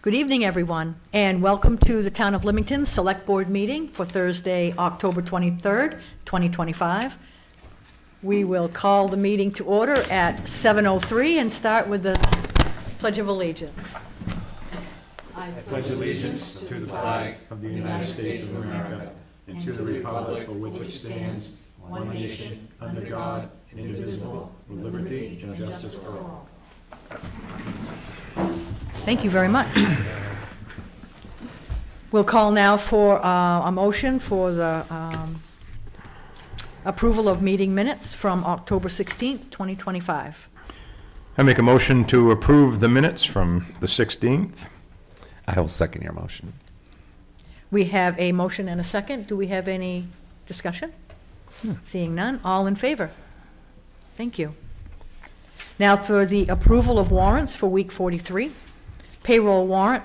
Good evening, everyone, and welcome to the Town of Limington Select Board meeting for Thursday, October 23rd, 2025. We will call the meeting to order at 7:03 and start with the Pledge of Allegiance. I pledge allegiance to the flag of the United States of America and to the republic for which it stands, one nation, under God, indivisible, with liberty and justice for all. Thank you very much. We'll call now for a motion for the approval of meeting minutes from October 16th, 2025. I make a motion to approve the minutes from the 16th. I will second your motion. We have a motion and a second. Do we have any discussion? Seeing none, all in favor? Thank you. Now for the approval of warrants for week 43. Payroll warrant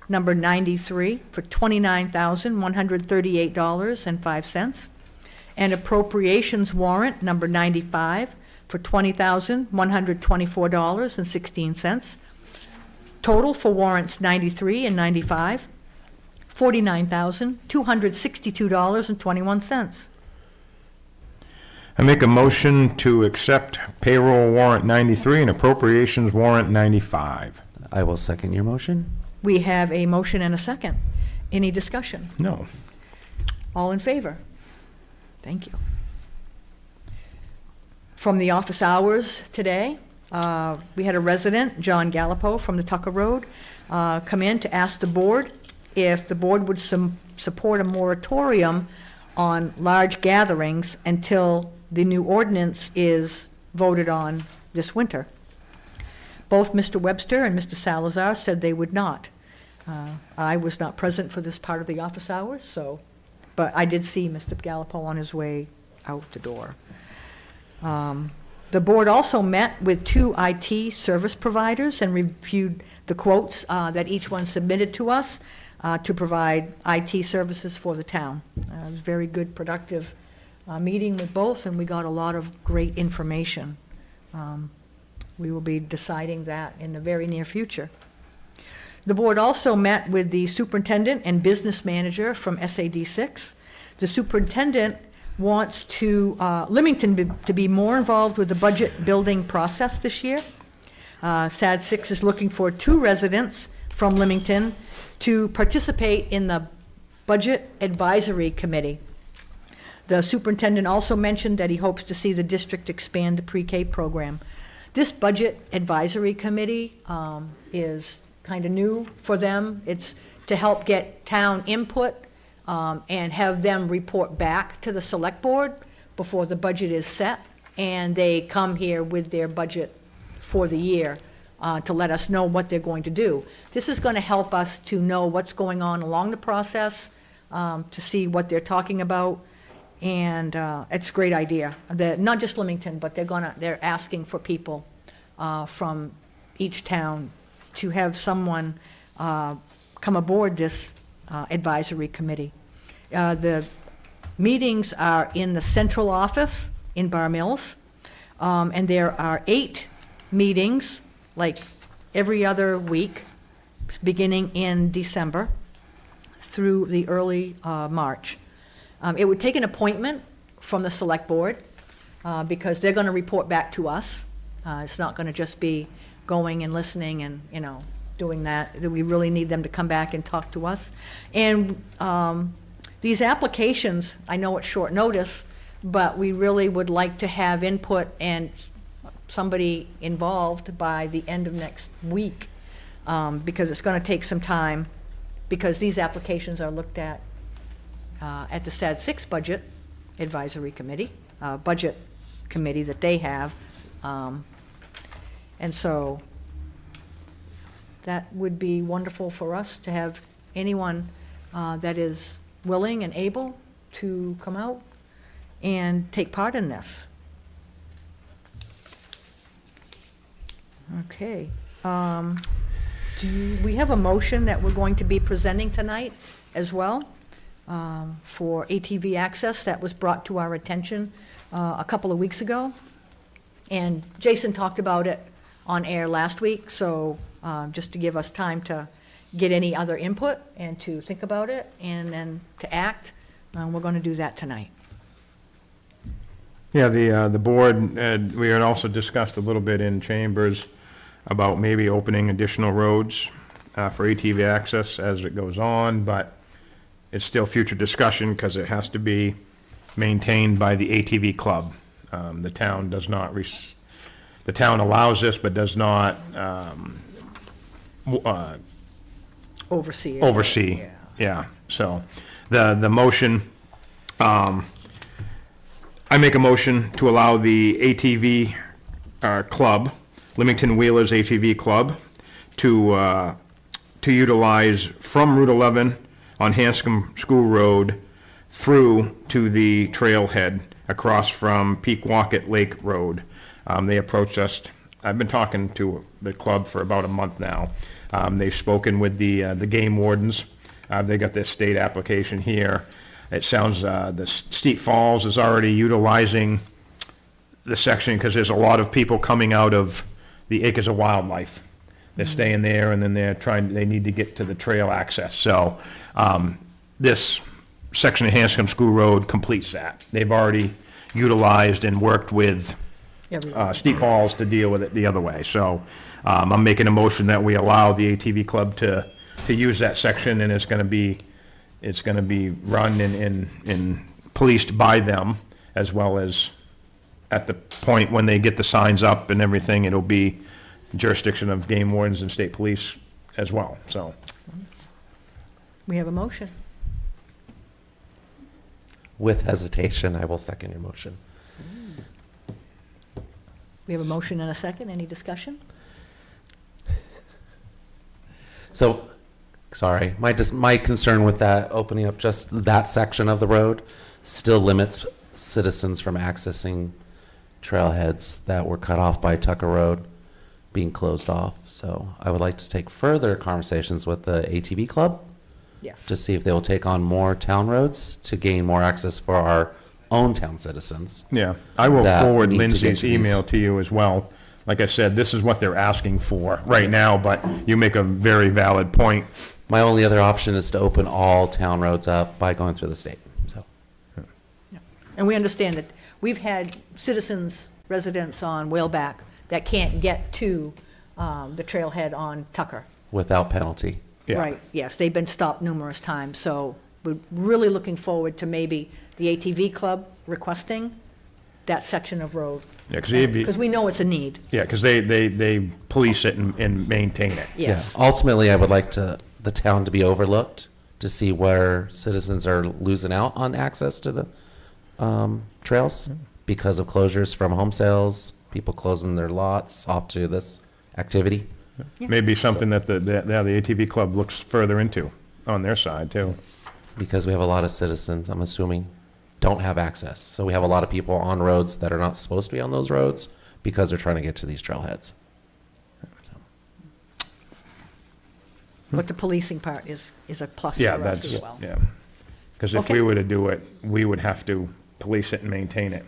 number 93 for $29,138.05. And appropriations warrant number 95 for $20,124.16. Total for warrants 93 and 95, $49,262.21. I make a motion to accept payroll warrant 93 and appropriations warrant 95. I will second your motion. We have a motion and a second. Any discussion? No. All in favor? Thank you. From the office hours today, we had a resident, John Gallipo from the Tucker Road, come in to ask the board if the board would support a moratorium on large gatherings until the new ordinance is voted on this winter. Both Mr. Webster and Mr. Salazar said they would not. I was not present for this part of the office hours, but I did see Mr. Gallipo on his way out the door. The board also met with two IT service providers and reviewed the quotes that each one submitted to us to provide IT services for the town. It was a very good, productive meeting with both, and we got a lot of great information. We will be deciding that in the very near future. The board also met with the superintendent and business manager from SAD 6. The superintendent wants to Limington to be more involved with the budget building process this year. SAD 6 is looking for 2 residents from Limington to participate in the budget advisory committee. The superintendent also mentioned that he hopes to see the district expand the pre-K program. This budget advisory committee is kind of new for them. It's to help get town input and have them report back to the select board before the budget is set. And they come here with their budget for the year to let us know what they're going to do. This is going to help us to know what's going on along the process, to see what they're talking about. And it's a great idea. Not just Limington, but they're asking for people from each town to have someone come aboard this advisory committee. The meetings are in the central office in Bar Mills, and there are 8 meetings, like every other week, beginning in December through the early March. It would take an appointment from the select board because they're going to report back to us. It's not going to just be going and listening and, doing that. We really need them to come back and talk to us. And these applications, I know it's short notice, but we really would like to have input and somebody involved by the end of next week because it's going to take some time because these applications are looked at the SAD 6 budget advisory committee, budget committee that they have. And so that would be wonderful for us to have anyone that is willing and able to come out and take part in this. Okay. We have a motion that we're going to be presenting tonight as well for ATV access that was brought to our attention a couple of weeks ago. And Jason talked about it on air last week, so just to give us time to get any other input and to think about it and then to act. We're going to do that tonight. Yeah, the board, we had also discussed a little bit in chambers about maybe opening additional roads for ATV access as it goes on, but it's still future discussion because it has to be maintained by the ATV club. The town does not, the town allows this, but does not Oversee it. oversee. Yeah. Yeah, so the motion, I make a motion to allow the ATV club, Limington Wheelers ATV Club, to utilize from Route 11 on Hanscom School Road through to the trailhead across from Pequawket Lake Road. They approached us, I've been talking to the club for about a month now. They've spoken with the game wardens. They got their state application here. It sounds, the Steep Falls is already utilizing the section because there's a lot of people coming out of the Acres of Wildlife. They're staying there and then they need to get to the trail access. So, this section of Hanscom School Road completes that. They've already utilized and worked with Steep Falls to deal with it the other way. So, I'm making a motion that we allow the ATV club to use that section, and it's gonna be run and policed by them, as well as at the point when they get the signs up and everything, it'll be jurisdiction of game wardens and state police as well, so. We have a motion. With hesitation, I will second your motion. We have a motion and a second. Any discussion? So, sorry, my concern with that, opening up just that section of the road, still limits citizens from accessing trailheads that were cut off by Tucker Road being closed off. So I would like to take further conversations with the ATV club Yes. to see if they will take on more town roads to gain more access for our own town citizens. Yeah, I will That forward need to get Lindsay's to these. email to you as well. Like I said, this is what they're asking for right now, but you make a very valid point. My only other option is to open all town roads up by going through the state, so. And we understand that we've had citizens, residents on Whaleback that can't get to the trailhead on Tucker. Without penalty. Yeah. Right, yes, they've been stopped numerous times, so we're really looking forward to maybe the ATV club requesting that section of road. Yeah, because we know it's a need, they police it and maintain it. yes. Yeah. Ultimately, I would like the town to be overlooked to see where citizens are losing out on access to the trails because of closures from home sales, people closing their lots off to this activity. Maybe something that the ATV club looks further into on their side too. Because we have a lot of citizens, I'm assuming, don't have access. So we have a lot of people on roads that are not supposed to be on those roads because they're trying to get to these trailheads. But the policing part is a plus Yeah, for us that's, as well. yeah. Because if Okay. we were to do it, we would have to police it and maintain it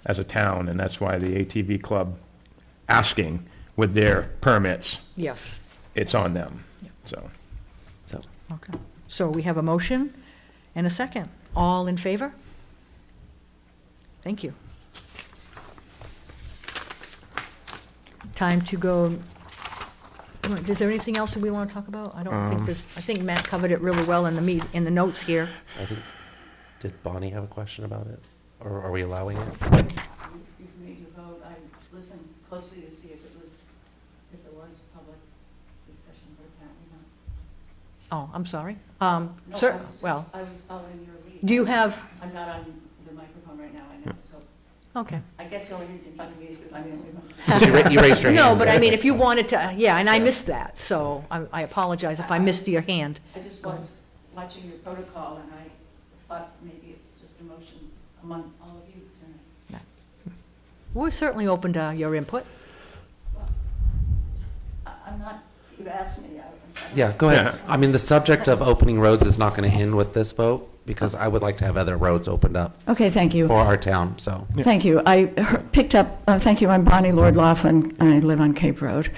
as a town, and that's why the ATV club asking with their permits, Yes, it's on them, so. So okay. So we have a motion and a second. All in favor? Thank you. Time to go, is there anything else that we want to talk about? I don't think I think Matt covered it really well in the notes here. I think, did Bonnie have a question about it? Or are we allowing it? You've made your vote. I listened closely to see if there was public discussion, but apparently not. Oh, I'm sorry. No, Sir, well, I was following your lead. do you have, I'm not on the microphone right now, I know, so okay. I guess the only reason in front of me is because I'm the only one. You raised your hand. No, but I mean, if you wanted to, yeah, and I missed that, so I apologize if I missed your hand. I just was watching your protocol, and I thought maybe it's just a motion among all of you tonight. We're certainly open to your input. I'm not, you asked me. I don't- Yeah, go ahead. I mean, the subject of opening roads is not going to end with this vote because I would like to have other roads opened up Okay, thank you. for our town, so. Thank you. I picked up, thank you, I'm Bonnie Lord Laughlin, and I live on Cape Road.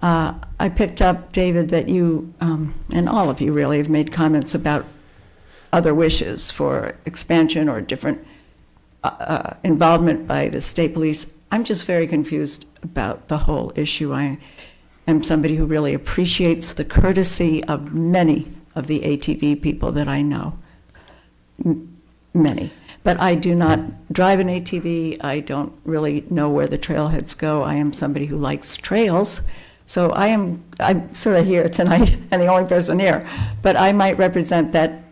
I picked up, David, that you, and all of you really, have made comments about other wishes for expansion or different involvement by the state police. I'm just very confused about the whole issue. I am somebody who really appreciates the courtesy of many of the ATV people that I know. Many. But I do not drive an ATV. I don't really know where the trailheads go. I am somebody who likes trails. So I'm sort of here tonight and the only person here. But I might represent that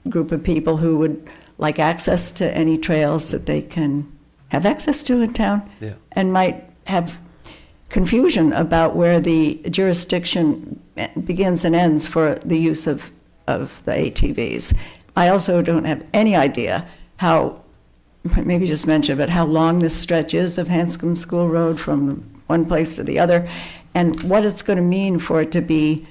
group of people who would like access to any trails that they can have access to in town. Yeah. And might have confusion about where the jurisdiction begins and ends for the use of the ATVs. I also don't have any idea how, maybe just mention, but how long this stretch is of Hanscom School Road from one place to the other, and what it's going to mean for it to be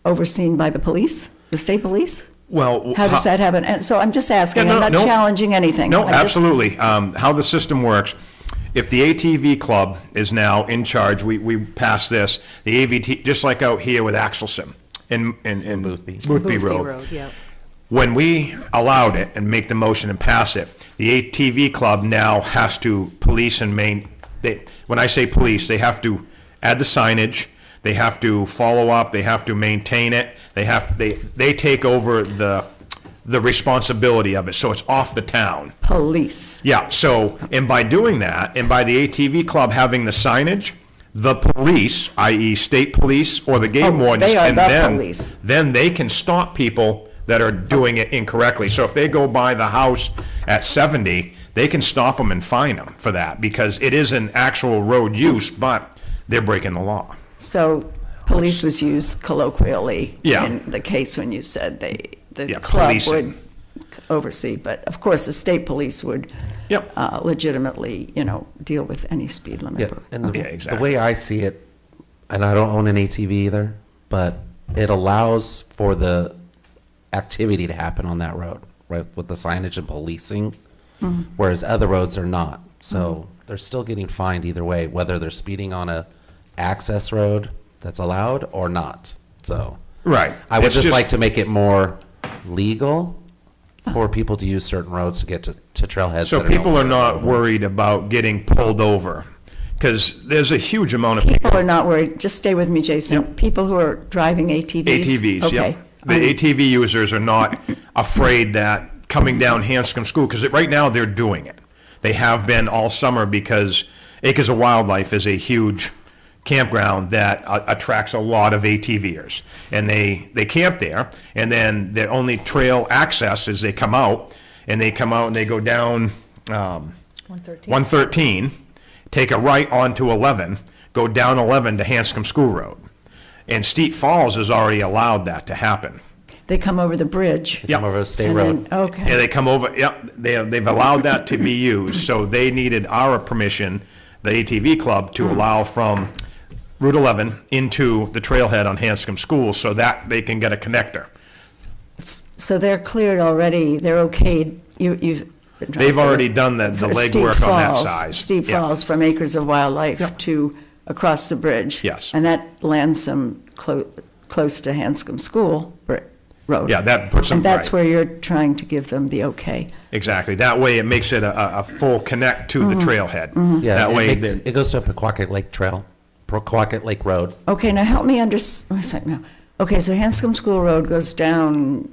overseen by the police, the state police? Well, How does that happen? And so I'm just asking, Yeah, no, I'm not no. challenging anything. No, I'm just- absolutely. How the system works, if the ATV club is now in charge, we passed this, the AVT, just like out here with Axelson in Boothby. Boothby Road. yeah. When we allowed it and make the motion and pass it, the ATV club now has to police and when I say police, they have to add the signage, they have to follow up, they have to maintain it, they take over the responsibility of it, so it's off the town. Police. Yeah, so, and by doing that, and by the ATV club having the signage, the police, i.e. state police or the game Oh, wardens, they are can the police. then they can stop people that are doing it incorrectly. So if they go by the house at 70, they can stop them and fine them for that, because it is an actual road use, but they're breaking the law. So police was used colloquially Yeah. in the case when you said the Yeah, club policing. would oversee, but of course, the state police would Yep. legitimately, deal with any speed limit. Yeah, and Yeah, the exactly. way I see it, and I don't own an ATV either, but it allows for the activity to happen on that road, right, with the signage and policing, whereas other roads are not. So they're still getting fined either way, whether they're speeding on a access road that's allowed or not. So Right. I would It's just like to make it more legal for people to use certain roads to get to trailheads. So that are people no are not longer- worried about getting pulled over, because there's a huge amount of People are not worried, just stay with me, Jason. Yep. People who are driving ATVs. ATVs, Okay. yep. The ATV users are not afraid that coming down Hanscom School, because right now they're doing it. They have been all summer, because Acres of Wildlife is a huge campground that attracts a lot of ATVers. And they camp there, and then their only trail access is they come out and they go down 113. 113, take a right onto 11, go down 11 to Hanscom School Road. And Steep Falls has already allowed that to happen. They come over the bridge. They come over a state and road. then- Okay. Yeah, they come over, yep, they've allowed that to be used, so they needed our permission, the ATV club, to allow from Route 11 into the trailhead on Hanscom School, so that they can get a connector. So they're cleared already, they're okayed, you've been trying to They've say already that- done the for legwork Steep on that Falls- size. Steep Yeah. Falls from Acres of Wildlife Yep. to across the bridge. Yes. And that lands them close to Hanscom School Road. Yeah, that puts them And that's right. where you're trying to give them the okay. Exactly, that way it makes it a full connect to the trailhead. Yeah, That way, it goes to Pequawket Lake Trail, Pequawket Lake Road. Okay, now help me a second now. Okay, so Hanscom School Road goes down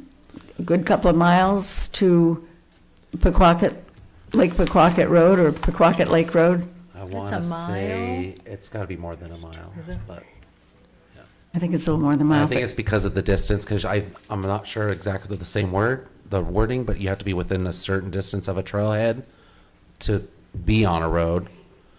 a good couple of miles to Lake Pequawket Road or Pequawket Lake Road? I want to mile? say it's got to be more than a mile, but I think it's a little more than a I mile. think it's because of the distance. Because I'm not sure exactly the wording, but you have to be within a certain distance of a trailhead to be on a road.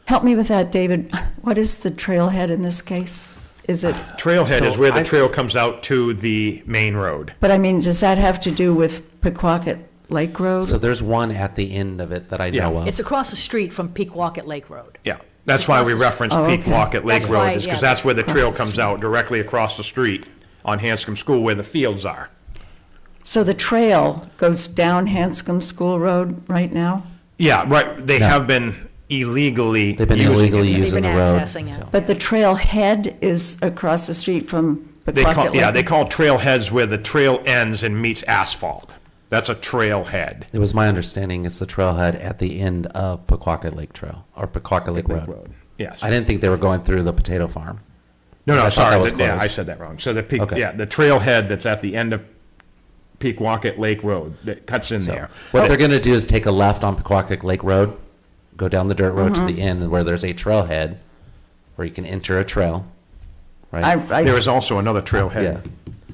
Help me with that, David. What is the trailhead in this case? Is it, trailhead is So where the I've- trail comes out to the main road. but I mean, does that have to do with Pequawket Lake Road? So there's one at the end of it that I Yeah. know of. It's across the street from Pequawket Lake Road. Yeah, that's why we reference Oh, okay. Pequawket Lake That's Road, why, is because yeah. that's where the trail Across the comes street. out, directly across the street on Hanscom School where the fields are. So the trail goes down Hanscom School Road right now? Yeah, right, they No. have been illegally They've been using it. illegally They've using been the road. accessing it. so. But the trailhead is across the street from They call, Pequawket yeah, Lake? they call trailheads where the trail ends and meets asphalt. That's a trailhead. It was my understanding it's the trailhead at the end of Pequawket Lake Trail, or Pequawket Lake Road. Yes. I didn't think they were going through the potato farm. No, I no, thought sorry, that was yeah, I closed. said that wrong. So the peak, Okay. yeah, the trailhead that's at the end of Pequawket Lake Road that cuts in So, there. what they're gonna do is take a left on Pequawket Lake Road, go down the dirt road to the end where there's a trailhead, where you can enter a trail, right? I There is also another Yeah. trailhead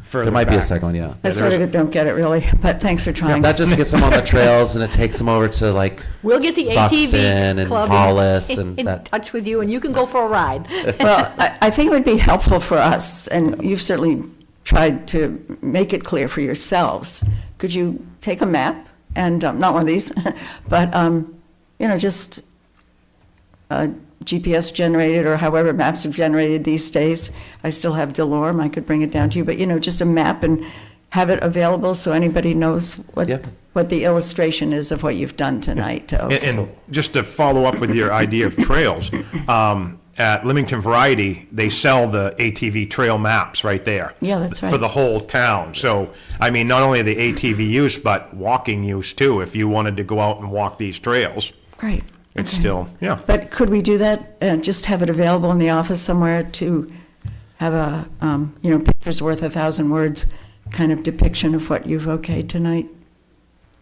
further There might be a back. second one, yeah. sort of don't get it really, but thanks for trying. That just gets them on the trails and it takes them over to like, We'll get the Buxton ATV and club Hollis in and in that- touch with you, and you can go for a ride. Well, I think it would be helpful for us, and you've certainly tried to make it clear for yourselves. Could you take a map, and, not one of these, but, just GPS generated, or however maps are generated these days. I still have Delorme, I could bring it down to you, but, just a map and have it available so anybody knows Yeah. what the illustration is of what you've done tonight. And just to follow up with your idea of trails, at Limington Variety, they sell the ATV trail maps right there. Yeah, that's For right. the whole town. So, I mean, not only the ATV use, but walking use too. If you wanted to go out and walk these trails, Great. it's Okay. still, yeah. But could we do that, just have it available in the office somewhere to have a, picture's worth 1,000 words kind of depiction of what you've okayed tonight?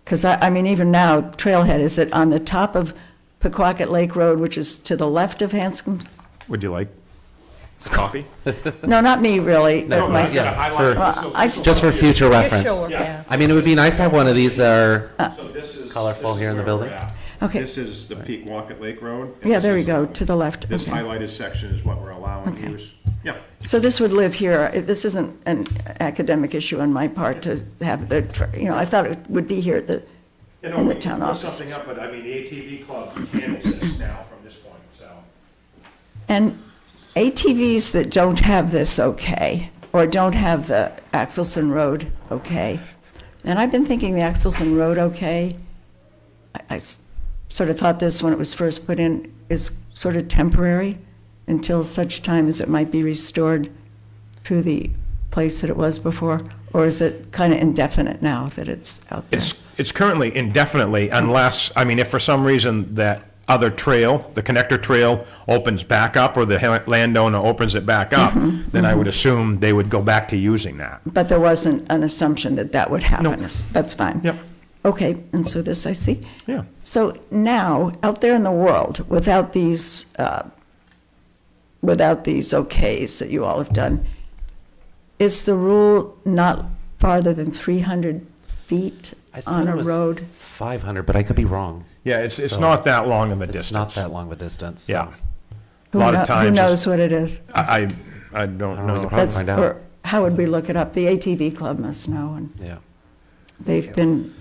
Because I mean, even now, Trailhead, is it on the top of Pequawket Lake Road, which is to the left of Hanscom's? Would you like a copy? No, not me, really. No, my- not yet. For- Well, I- just for future reference. Sure, yeah. I mean, it would be nice to have one of these that are, So this is. Colorful here in the building? Okay. This is the Pequawket Lake Road. and Yeah, this there we is- go, to the left. This Okay. highlighted section is what we're allowing Okay. use. Yeah. So this would live here. This isn't an academic issue on my part to have, I thought it would be here at the, in the town offices. up, but I mean, the ATV club handles this now from this point, so. And ATVs that don't have this okay, or don't have the Axelson Road okay, and I've been thinking the Axelson Road okay, sort of thought this when it was first put in, is sort of temporary until such time as it might be restored to the place that it was before, or is it kind of indefinite now that it's out there? It's currently indefinitely unless, I mean, if for some reason that other trail, the connector trail opens back up or the landowner opens it back up, then I would assume they would go back to using that. But there wasn't an assumption that that would happen. No. That's fine. Yep. Okay, and so this I see. Yeah. So now, out there in the world, without these okays that you all have done, is the rule not farther than 300 feet I thought on it a was road? 500, but I could be wrong. Yeah, it's So, not that long of a It's distance. not that long of a distance. so. Yeah. Who lot of kno- times Who it's- knows what it is? I don't I don't know, know. you probably That's- find out. or how would we look it up? The ATV Club must know, and Yeah. they've been,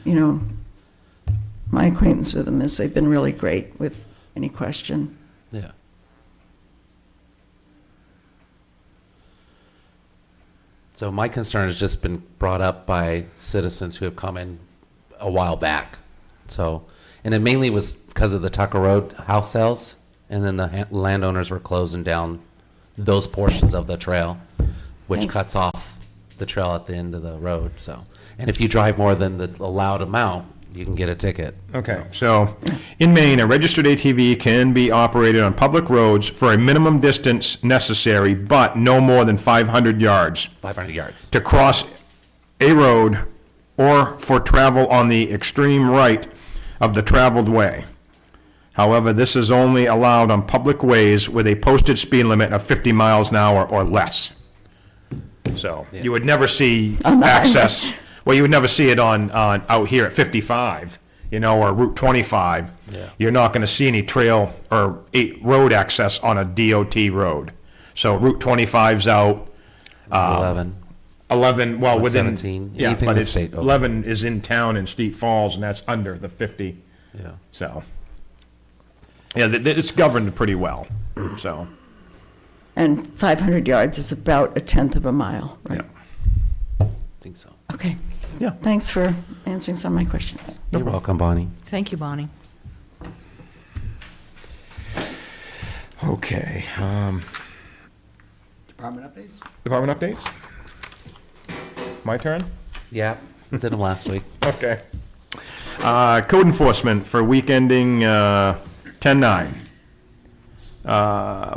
my acquaintance with them is they've been really great with any question. Yeah. So my concern has just been brought up by citizens who have come in a while back. So, and it mainly was because of the Tucker Road house sales, and then the landowners were closing down those portions of the trail, which Thank- cuts off the trail at the end of the road, so. And if you drive more than the allowed amount, you can get a ticket. Okay, so in Maine, a registered ATV can be operated on public roads for a minimum distance necessary, but no more than 500 yards 500 yards. to cross a road or for travel on the extreme right of the traveled way. However, this is only allowed on public ways with a posted speed limit of 50 miles an hour or less. So you would never see access, well, you would never see it on, out here at 55, or Route 25. Yeah. You're not going to see any trail or road access on a DOT road. So Route 25's out. 11. 11, well, within. 17, Yeah, anything but with it's, state open. 11 is in town in Steep Falls, and that's under the 50, Yeah. so. Yeah, it's governed pretty well, so, And 500 yards is about a tenth of a mile, right? yeah. I think so. Okay. Yeah. Thanks for answering some of my questions. You're welcome, Bonnie. Thank you, Bonnie. Okay. Department updates? Department updates? My turn? Yeah, did them last week. Okay. Code enforcement for week ending 10/9.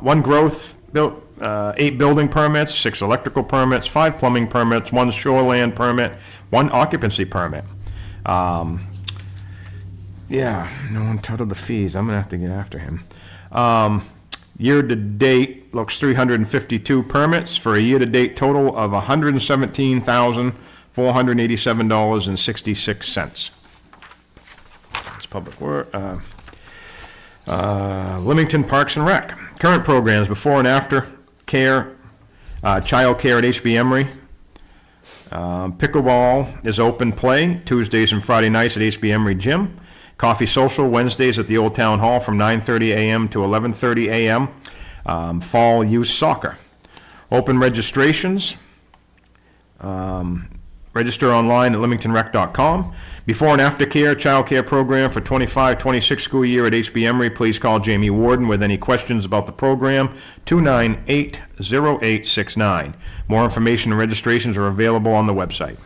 One growth, 8 building permits, 6 electrical permits, 5 plumbing permits, 1 shoreland permit, 1 occupancy permit. Yeah, no one totaled the fees. I'm gonna have to get after him. Year-to-date looks 352 permits for a year-to-date total of $117,487.66. It's public work. Limington Parks and Rec. Current programs, before and after care, child care at HB Emery. Pickleball is open play Tuesdays and Friday nights at HB Emery Gym. Coffee social Wednesdays at the Old Town Hall from 9:30 a.m. to 11:30 a.m. Fall youth soccer. Open registrations. Register online at limingtonrec.com. Before and after care, child care program for 25-26 school year at HB Emery. Please call Jamie Warden with any questions about the program, 298-0869. More information and registrations are available on the website.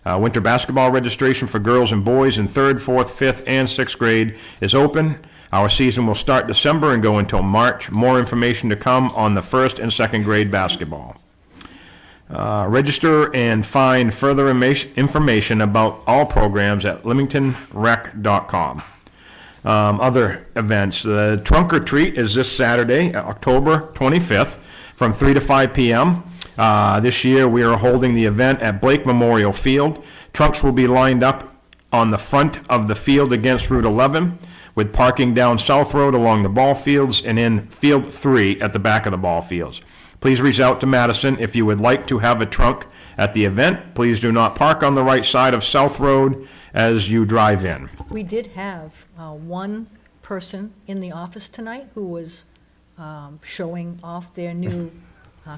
Winter basketball registration for girls and boys in 3rd, 4th, 5th, and 6th grade is open. Our season will start December and go until March. More information to come on the 1st and 2nd grade basketball. Register and find further information about all programs at limingtonrec.com. Other events, the Trunk or Treat is this Saturday, October 25th, from 3 to 5 p.m. This year, we are holding the event at Blake Memorial Field. Trunks will be lined up on the front of the field against Route 11, with parking down South Road along the ball fields and in Field 3 at the back of the ball fields. Please reach out to Madison if you would like to have a trunk at the event. Please do not park on the right side of South Road as you drive in. We did have one person in the office tonight who was showing off their new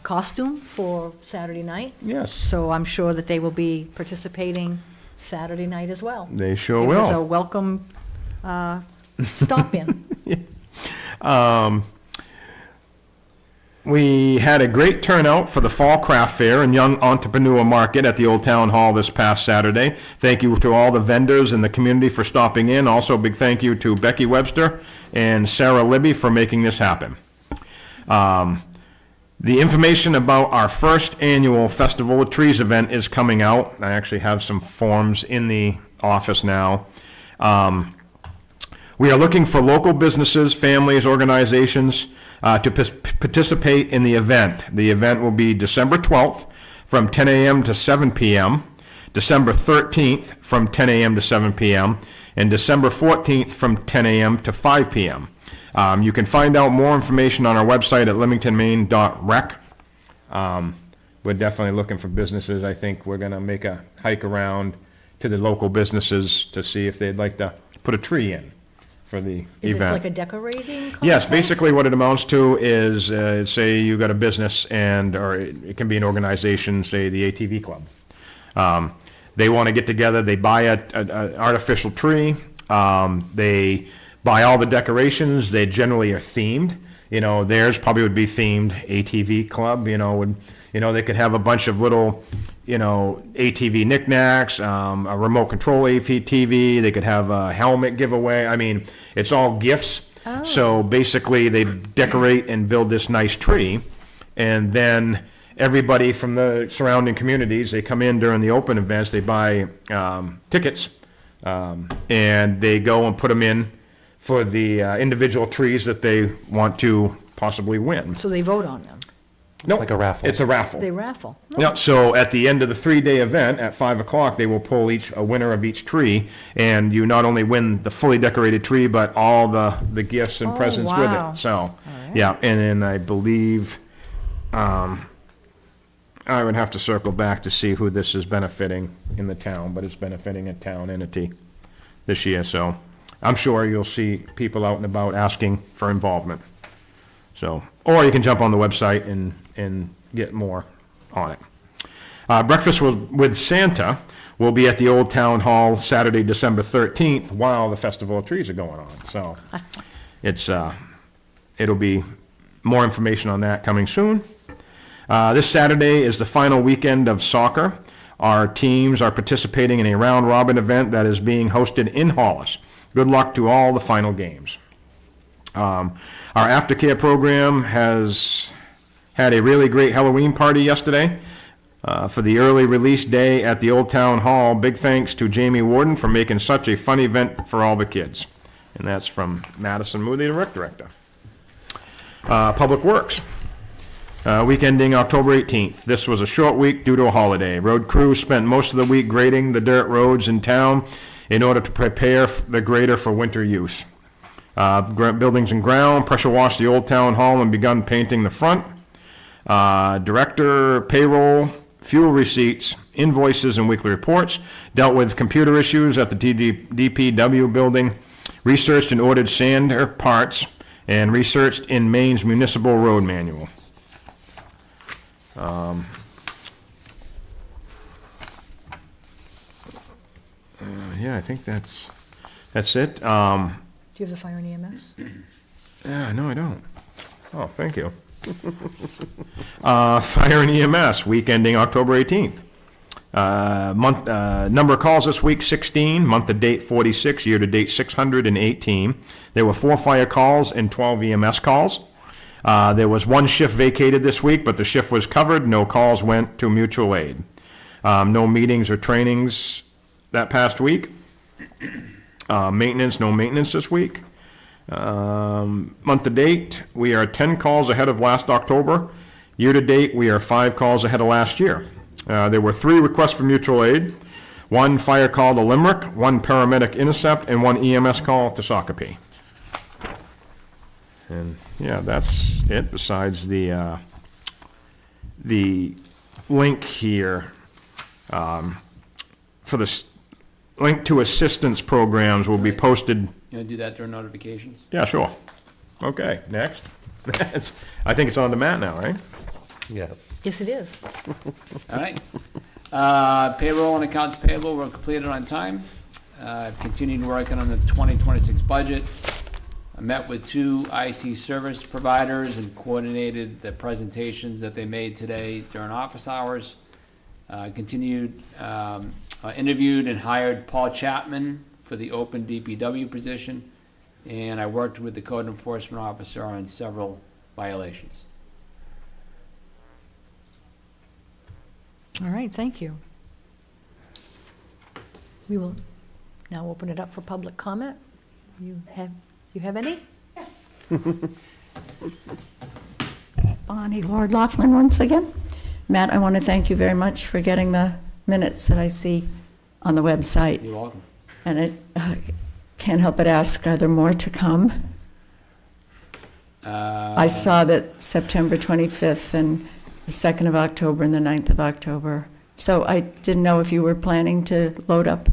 costume for Saturday night. Yes, So I'm sure that they will be participating Saturday night as well. they sure It was a will. welcome stop-in. We had a great turnout for the Fall Craft Fair and Young Entrepreneur Market at the Old Town Hall this past Saturday. Thank you to all the vendors in the community for stopping in. Also, a big thank you to Becky Webster and Sarah Libby for making this happen. The information about our first annual Festival of Trees event is coming out. I actually have some forms in the office now. We are looking for local businesses, families, organizations to participate in the event. The event will be December 12th from 10 a.m. to 7 p.m., December 13th from 10 a.m. to 7 p.m., and December 14th from 10 a.m. to 5 p.m. You can find out more information on our website at limingtonmaine.rec. We're definitely looking for businesses. I think we're going to make a hike around to the local businesses to see if they'd like to put a tree in for the Is event. this like a decorating contest? Yes, basically what it amounts to is, say you got a business and, or it can be an organization, say the ATV Club. They want to get together, they buy an artificial tree, they buy all the decorations, they generally are themed. You know, theirs probably would be themed ATV Club, they could have a bunch of little, ATV knickknacks, a remote control ATV, they could have a helmet giveaway. I mean, it's all gifts. Oh. So basically, they decorate and build this nice tree, and then everybody from the surrounding communities, they come in during the open events, they buy tickets, and they go and put them in for the individual trees that they want to possibly win. So they vote on them? Nope, like a raffle. It's a raffle. They raffle? Yeah, so at the end of the 3-day event, at 5 o'clock, they will pull a winner of each tree, and you not only win the fully decorated tree, but all the gifts and Oh, presents with wow. it. So, yeah, and then I believe, I would have to circle back to see who this is benefiting in the town, but it's benefiting a town entity this year, so I'm sure you'll see people out and about asking for involvement. So, or you can jump on the website and get more on it. Breakfast with Santa will be at the Old Town Hall Saturday, December 13th, while the Festival of Trees are going on. So it'll be more information on that coming soon. This Saturday is the final weekend of soccer. Our teams are participating in a round-robin event that is being hosted in Hollis. Good luck to all the final games. Our aftercare program has had a really great Halloween party yesterday for the early release day at the Old Town Hall. Big thanks to Jamie Warden for making such a fun event for all the kids. And that's from Madison Moody, the rec director. Public Works. Week ending October 18th. This was a short week due to a holiday. Road crews spent most of the week grading the dirt roads in town in order to prepare the grader for winter use. Buildings and ground, pressure washed the Old Town Hall and begun painting the front. Director, payroll, fuel receipts, invoices, and weekly reports. Dealt with computer issues at the DPW building. Researched and ordered sander parts, and researched in Maine's municipal road manual. Yeah, I think that's it. Do you have the fire and EMS? Yeah, no, I don't. Oh, thank you. Fire and EMS, week ending October 18th. Number of calls this week, 16. Month to date, 46. Year to date, 618. There were 4 fire calls and 12 EMS calls. There was 1 shift vacated this week, but the shift was covered. No calls went to mutual aid. No meetings or trainings that past week. Maintenance, no maintenance this week. Month to date, we are 10 calls ahead of last October. Year to date, we are 5 calls ahead of last year. There were 3 requests for mutual aid, 1 fire call to Limerick, 1 paramedic intercept, and 1 EMS call to Shakopee. And yeah, that's it, besides the link here for the link to assistance programs will be posted. You want to do that during notifications? Yeah, sure. Okay, next. I think it's on to Matt now, right? Yes. Yes, it is. All right. Payroll and accounts payable were completed on time. Continued working on the 2026 budget. I met with 2 IT service providers and coordinated the presentations that they made today during office hours. Interviewed and hired Paul Chapman for the open DPW position, and I worked with the code enforcement officer on several violations. All right, thank you. We will now open it up for public comment. You have any? Bonnie Lord Laughlin once again. Matt, I want to thank you very much for getting the minutes that I see on the website. You're welcome. And it can't help but ask, are there more to come? I saw that September 25th and the 2nd of October and the 9th of October. So I didn't know if you were planning to load up.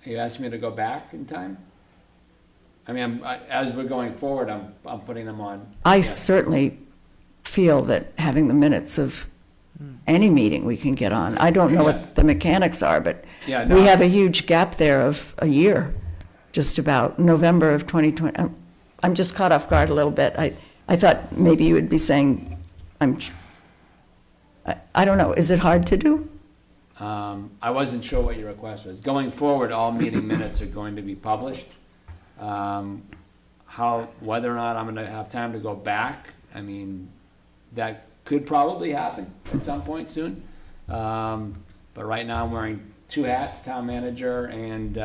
Are you asking me to go back in time? I mean, as we're going forward, I'm putting them on. I Yeah. certainly feel that having the minutes of any meeting we can get on. I don't know Yeah. what the mechanics are, but Yeah, no, we have a huge gap there of a year, just about November of 2020. I'm just caught off guard a little bit. I thought maybe you would be saying, I don't know, is it hard to do? I wasn't sure what your request was. Going forward, all meeting minutes are going to be published. Whether or not I'm gonna have time to go back, I mean, that could probably happen at some point soon. But right now, I'm wearing 2 hats, town manager and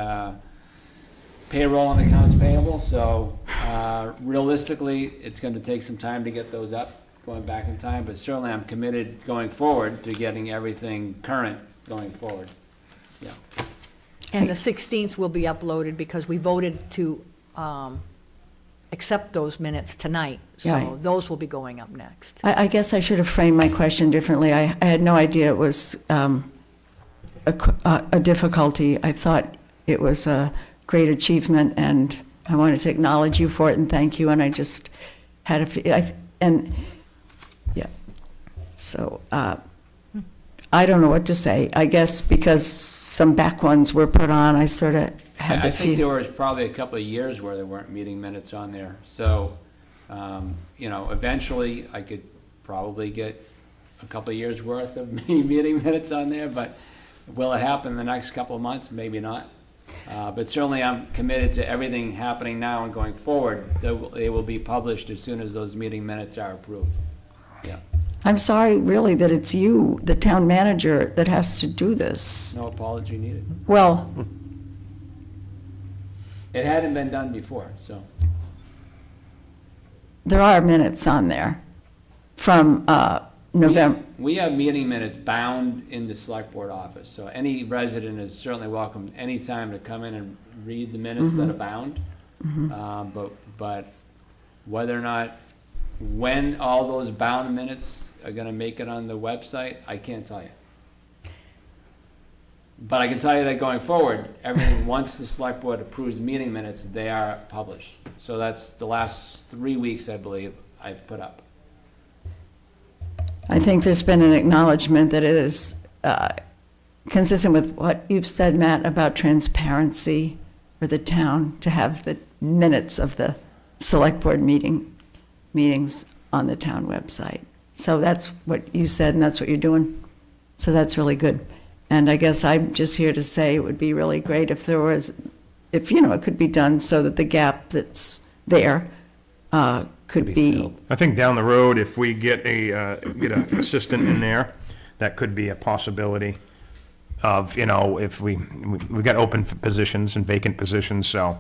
payroll and accounts payable. So realistically, it's gonna take some time to get those up, going back in time. But certainly, I'm committed going forward to getting everything current going forward. Yeah. And the 16th will be uploaded because we voted to accept those minutes tonight. So Right. those will be going up next. I guess I should have framed my question differently. I had no idea it was a difficulty. I thought it was a great achievement, and I wanted to acknowledge you for it and thank you, and I just had a, yeah. So I don't know what to say. I guess because some back ones were put on, I sort of had I the think there feel. was probably a couple of years where there weren't meeting minutes on there. So, eventually I could probably get a couple of years worth of meeting minutes on there, but will it happen in the next couple of months? Maybe not. But certainly I'm committed to everything happening now and going forward. They will be published as soon as those meeting minutes are approved. Yeah, I'm sorry, really, that it's you, the town manager, that has to do this. no apology needed. Well, It hadn't been done before, so. there are minutes on there from November. We have meeting minutes bound in the select board office, so any resident is certainly welcome anytime to come in and read the minutes that are bound. But whether or not, when all those bound minutes are gonna make it on the website, I can't tell you. But I can tell you that going forward, everything, once the select board approves meeting minutes, they are published. So that's the last 3 weeks, I believe, I've put up. I think there's been an acknowledgement that it is consistent with what you've said, Matt, about transparency for the town to have the minutes of the select board meetings on the town website. So that's what you said, and that's what you're doing. So that's really good. And I guess I'm just here to say it would be really great if there was, it could be done so that the gap that's there could be. filled. I think down the road, if we get an assistant in there, that could be a possibility of, if we've got open positions and vacant positions, so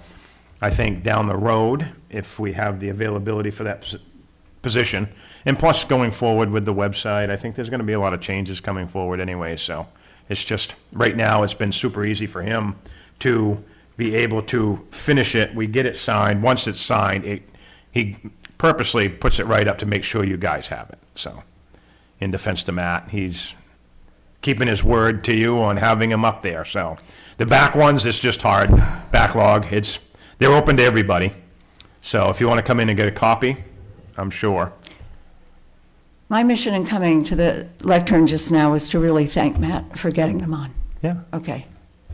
I think down the road, if we have the availability for that position, and plus going forward with the website, I think there's gonna be a lot of changes coming forward anyway, so it's just, right now, it's been super easy for him to be able to finish it. We get it signed. Once it's signed, he purposely puts it right up to make sure you guys have it, so. In defense to Matt, he's keeping his word to you on having him up there, so. The back ones, it's just hard, backlog, they're open to everybody. So if you want to come in and get a copy, I'm sure. My mission in coming to the lectern just now was to really thank Matt for getting them on. Yeah. Okay.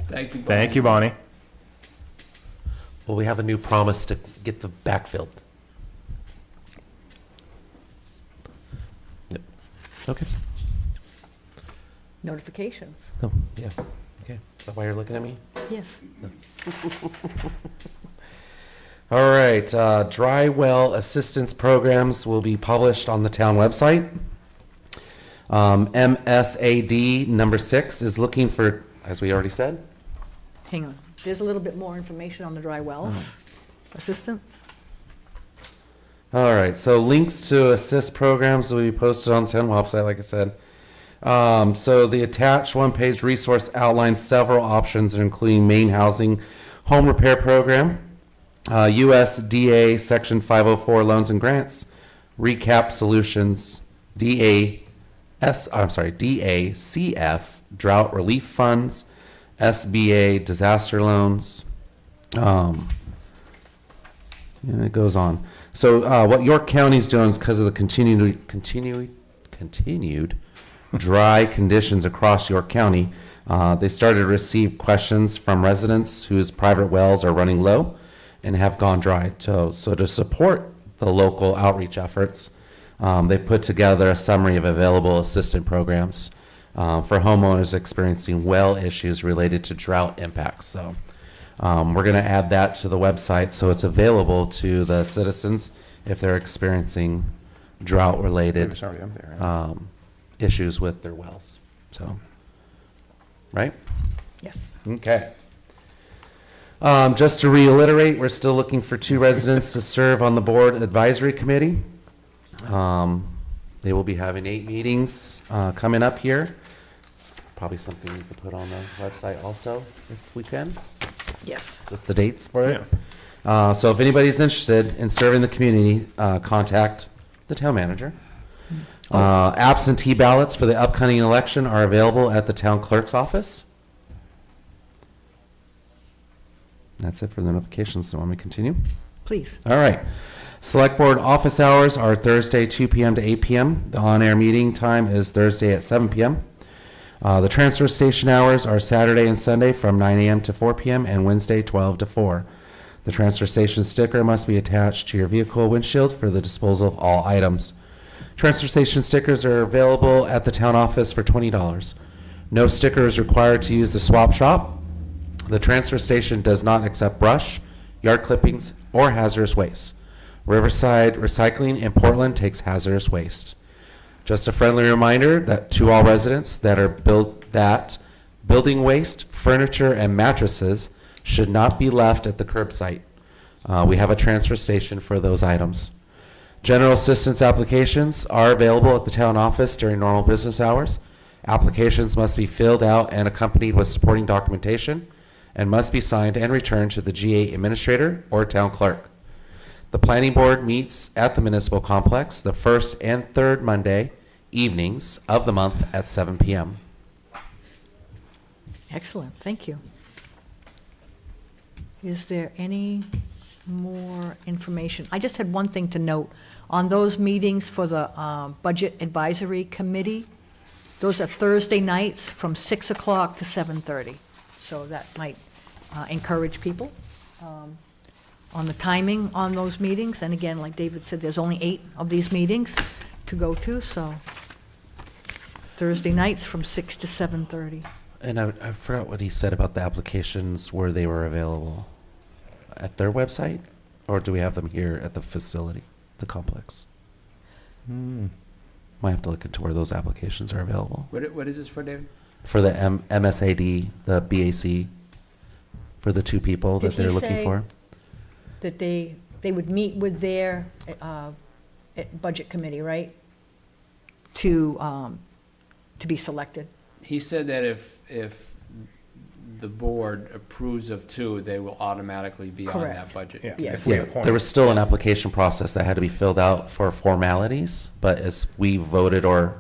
Thank you. Thank you, Bonnie. Well, we have a new promise to get the backfilled. Yep. Okay. Notifications, Oh, yeah. Okay. Is that why you're looking at me? yes. All right. Dry well assistance programs will be published on the town website. MSAD number 6 is looking for, as we already said. Hang on, there's a little bit more information on the dry wells assistance. All right, so links to assist programs will be posted on the town website, like I said. So the attached one-page resource outlines several options, including main housing, home repair program, USDA Section 504 loans and grants, recap solutions, DACF drought relief funds, SBA disaster loans, and it goes on. So what York County's doing is because of the continued dry conditions across York County, they started to receive questions from residents whose private wells are running low and have gone dry. So to support the local outreach efforts, they put together a summary of available assistance programs for homeowners experiencing well issues related to drought impacts. So we're going to add that to the website so it's available to the citizens if they're experiencing drought-related It's already up there. issues with their wells. So, right? Yes. Okay. Just to reiterate, we're still looking for 2 residents to serve on the board advisory committee. They will be having 8 meetings coming up here. Probably something we could put on the website also, if we can. Yes. Just the dates for it. So if anybody's interested in serving the community, contact the town manager. Absentee ballots for the upcoming election are available at the town clerk's office. That's it for the notifications. So want me to continue? Please. All right. Select board office hours are Thursday, 2 p.m. to 8 p.m. The on-air meeting time is Thursday at 7 p.m. The transfer station hours are Saturday and Sunday from 9 a.m. to 4 p.m. and Wednesday 12 to 4. The transfer station sticker must be attached to your vehicle windshield for the disposal of all items. Transfer station stickers are available at the town office for $20. No sticker is required to use the swap shop. The transfer station does not accept brush, yard clippings, or hazardous waste. Riverside Recycling in Portland takes hazardous waste. Just a friendly reminder that to all residents that building waste, furniture, and mattresses should not be left at the curbside. We have a transfer station for those items. General assistance applications are available at the town office during normal business hours. Applications must be filled out and accompanied with supporting documentation and must be signed and returned to the GA administrator or town clerk. The planning board meets at the municipal complex the first and third Monday evenings of the month at 7 p.m. Excellent, thank you. Is there any more information? I just had one thing to note. On those meetings for the Budget Advisory Committee, those are Thursday nights from 6 o'clock to 7:30. So that might encourage people on the timing on those meetings. And again, like David said, there's only 8 of these meetings to go to, so Thursday nights from 6 to 7:30. And I forgot what he said about the applications where they were available. At their website? Or do we have them here at the facility, the complex? Might have to look into where those applications are available. What is this for, David? For the MSAD, the BAC, for the 2 people that Did he they're looking say- for. That they would meet with their budget committee, right? To be selected. He said that if the board approves of 2, they will automatically be on Correct. that budget. Yeah, Yes. if we Yeah, appoint. there was still an application process that had to be filled out for formalities, but as we voted or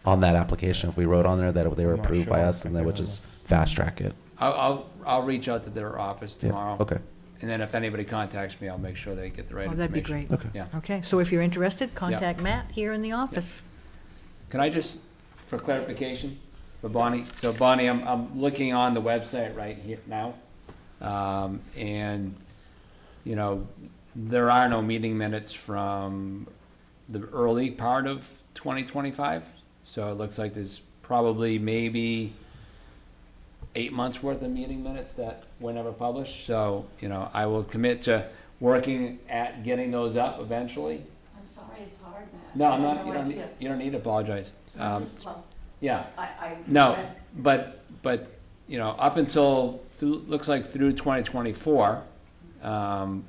on that application, if we wrote on there that they were I'm not approved by sure. us, and that would just fast track it. I'll reach out to their office Yeah, tomorrow. okay. And then if anybody contacts me, I'll make sure they get the right Oh, information. that'd be great. Okay. Yeah. Okay, so if you're interested, contact Matt here in the office. Can I just, for clarification, for Bonnie? So Bonnie, I'm looking on the website right here now. And, you know, there are no meeting minutes from the early part of 2025. So it looks like there's probably maybe 8 months worth of meeting minutes that were never published. So, you know, I will commit to working at getting those up eventually. I'm sorry, it's hard, Matt. No, I'm I not, have you no don't need, idea. you don't need to apologize. I just, well, Yeah, I no, read- but, you know, up until, looks like through 2024,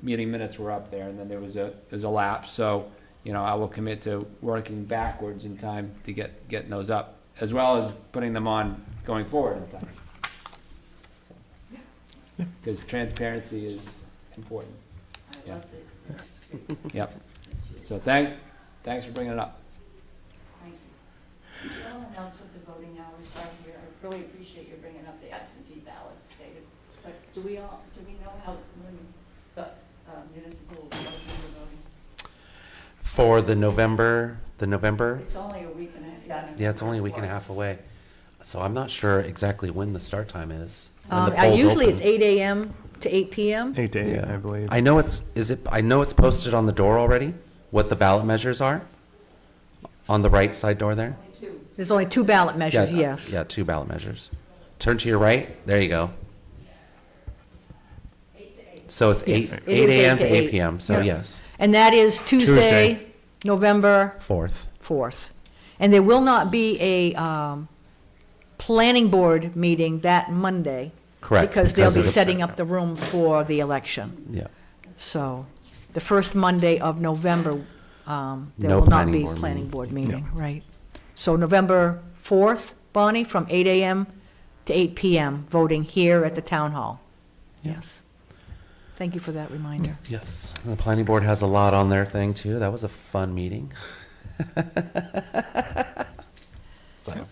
meeting minutes were up there, and then there's a lapse. So, you know, I will commit to working backwards in time to getting those up, as well as putting them on going forward in time. Because transparency is important. I Yeah. love it. That's great. Yep. That's really- So thanks for bringing it up. Thank you. Could you all announce what the voting hours are here? I really appreciate you bringing up the absentee ballots, David. But do we know how, when the municipal will be voting? For the November, It's only a week and a half. yeah, it's only a week and a half away. So I'm not sure exactly when the start time is. when the polls Usually open. it's 8 a.m. to 8 p.m. 8 to 8, Yeah. I believe. I know I know it's posted on the door already, what the ballot measures are, on the right side door there. Only 2. There's only 2 ballot measures, Yeah, yes. Yeah, 2 ballot measures. Turn to your right, there you go. 8 to 8. So it's Yes, 8 it is a.m. to 8 8 p.m., so Yeah. yes, And that is Tuesday, Tuesday. November 4th. 4th. And there will not be a planning board meeting that Monday. Correct, Because they'll because be of the- setting up the room for the election. Yeah. So the first Monday of November, there No will not planning be board planning meeting. board meeting, right? So November 4th, Bonnie, from 8 a.m. to 8 p.m., voting here at the town hall. Yes. Thank you for that reminder. Yes, the planning board has a lot on their thing too. That was a fun meeting.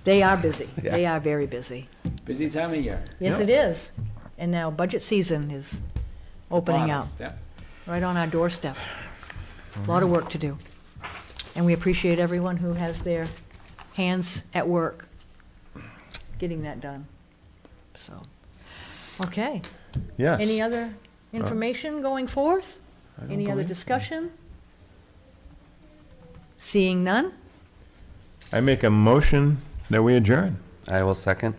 They are busy. Yeah. They are very busy. Busy time of year. Yes, it is. And now budget season is It's opening upon up, us. Yeah. right on our doorstep. A lot of work to do. And we appreciate everyone who has their hands at work getting that done. So, okay. Yes. Any other information going forth? Any other discussion? Seeing none? I make a motion that we adjourn. I will second.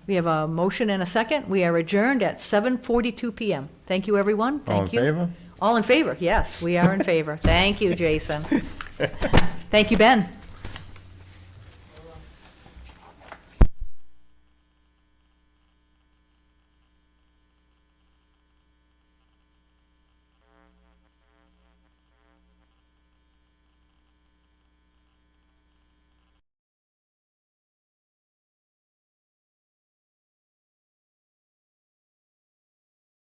We have a motion and a second. We are adjourned at 7:42 PM. Thank you, everyone. All in Thank you. favor? All in favor? Yes, we are in favor. Thank you, Jason. Thank you, Ben.